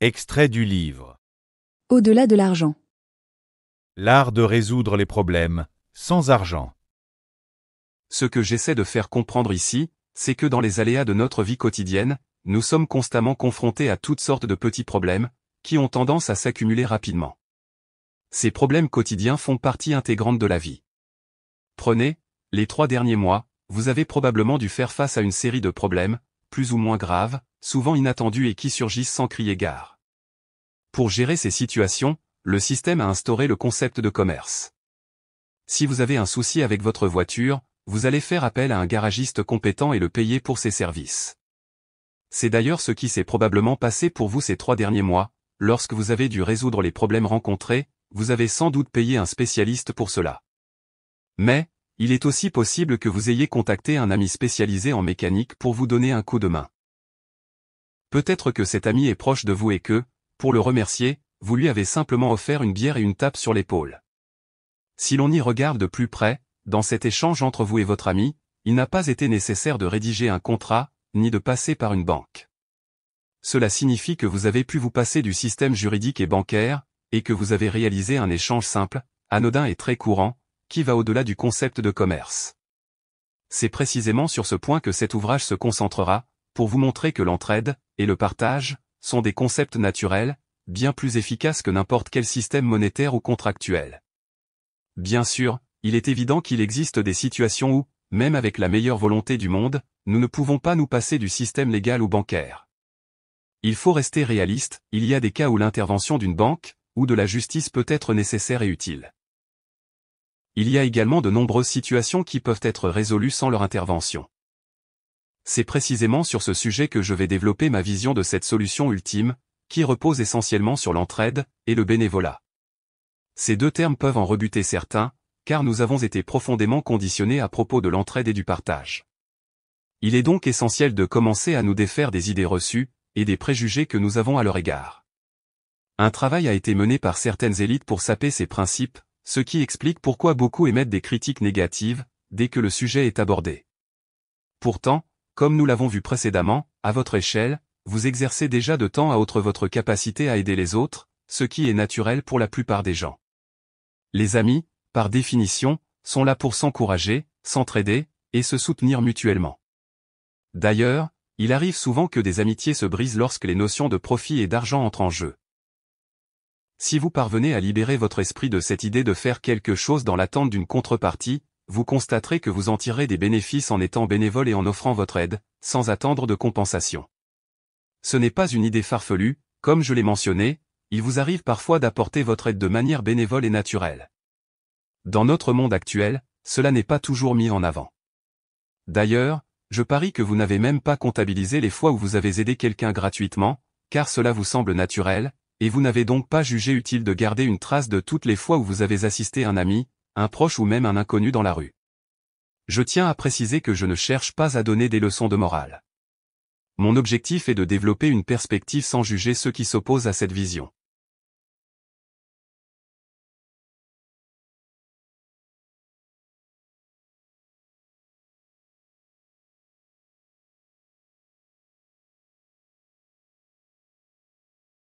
Extrait du livre. Au-delà de l'argent. L'art de résoudre les problèmes, sans argent. Ce que j'essaie de faire comprendre ici, c'est que dans les aléas de notre vie quotidienne, nous sommes constamment confrontés à toutes sortes de petits problèmes, qui ont tendance à s'accumuler rapidement. Ces problèmes quotidiens font partie intégrante de la vie. Prenez, les 3 derniers mois, vous avez probablement dû faire face à une série de problèmes, plus ou moins graves, souvent inattendus et qui surgissent sans crier gare. Pour gérer ces situations, le système a instauré le concept de commerce. Si vous avez un souci avec votre voiture, vous allez faire appel à un garagiste compétent et le payer pour ses services. C'est d'ailleurs ce qui s'est probablement passé pour vous ces 3 derniers mois, lorsque vous avez dû résoudre les problèmes rencontrés, vous avez sans doute payé un spécialiste pour cela. Mais, il est aussi possible que vous ayez contacté un ami spécialisé en mécanique pour vous donner un coup de main. Peut-être que cet ami est proche de vous et que, pour le remercier, vous lui avez simplement offert une bière et une tape sur l'épaule. Si l'on y regarde de plus près, dans cet échange entre vous et votre ami, il n'a pas été nécessaire de rédiger un contrat, ni de passer par une banque. Cela signifie que vous avez pu vous passer du système juridique et bancaire, et que vous avez réalisé un échange simple, anodin et très courant, qui va au-delà du concept de commerce. C'est précisément sur ce point que cet ouvrage se concentrera, pour vous montrer que l'entraide, et le partage, sont des concepts naturels, bien plus efficaces que n'importe quel système monétaire ou contractuel. Bien sûr, il est évident qu'il existe des situations où, même avec la meilleure volonté du monde, nous ne pouvons pas nous passer du système légal ou bancaire. Il faut rester réaliste, il y a des cas où l'intervention d'une banque, ou de la justice peut être nécessaire et utile. Il y a également de nombreuses situations qui peuvent être résolues sans leur intervention. C'est précisément sur ce sujet que je vais développer ma vision de cette solution ultime, qui repose essentiellement sur l'entraide et le bénévolat. Ces deux termes peuvent en rebuter certains, car nous avons été profondément conditionnés à propos de l'entraide et du partage. Il est donc essentiel de commencer à nous défaire des idées reçues, et des préjugés que nous avons à leur égard. Un travail a été mené par certaines élites pour saper ces principes, ce qui explique pourquoi beaucoup émettent des critiques négatives, dès que le sujet est abordé. Pourtant, comme nous l'avons vu précédemment, à votre échelle, vous exercez déjà de temps à autre votre capacité à aider les autres, ce qui est naturel pour la plupart des gens. Les amis, par définition, sont là pour s'encourager, s'entraider, et se soutenir mutuellement. D'ailleurs, il arrive souvent que des amitiés se brisent lorsque les notions de profit et d'argent entrent en jeu. Si vous parvenez à libérer votre esprit de cette idée de faire quelque chose dans l'attente d'une contrepartie, vous constaterez que vous en tirerez des bénéfices en étant bénévole et en offrant votre aide, sans attendre de compensation. Ce n'est pas une idée farfelue, comme je l'ai mentionné, il vous arrive parfois d'apporter votre aide de manière bénévole et naturelle. Dans notre monde actuel, cela n'est pas toujours mis en avant. D'ailleurs, je parie que vous n'avez même pas comptabilisé les fois où vous avez aidé quelqu'un gratuitement, car cela vous semble naturel, et vous n'avez donc pas jugé utile de garder une trace de toutes les fois où vous avez assisté un ami, un proche ou même un inconnu dans la rue. Je tiens à préciser que je ne cherche pas à donner des leçons de morale. Mon objectif est de développer une perspective sans juger ceux qui s'opposent à cette vision.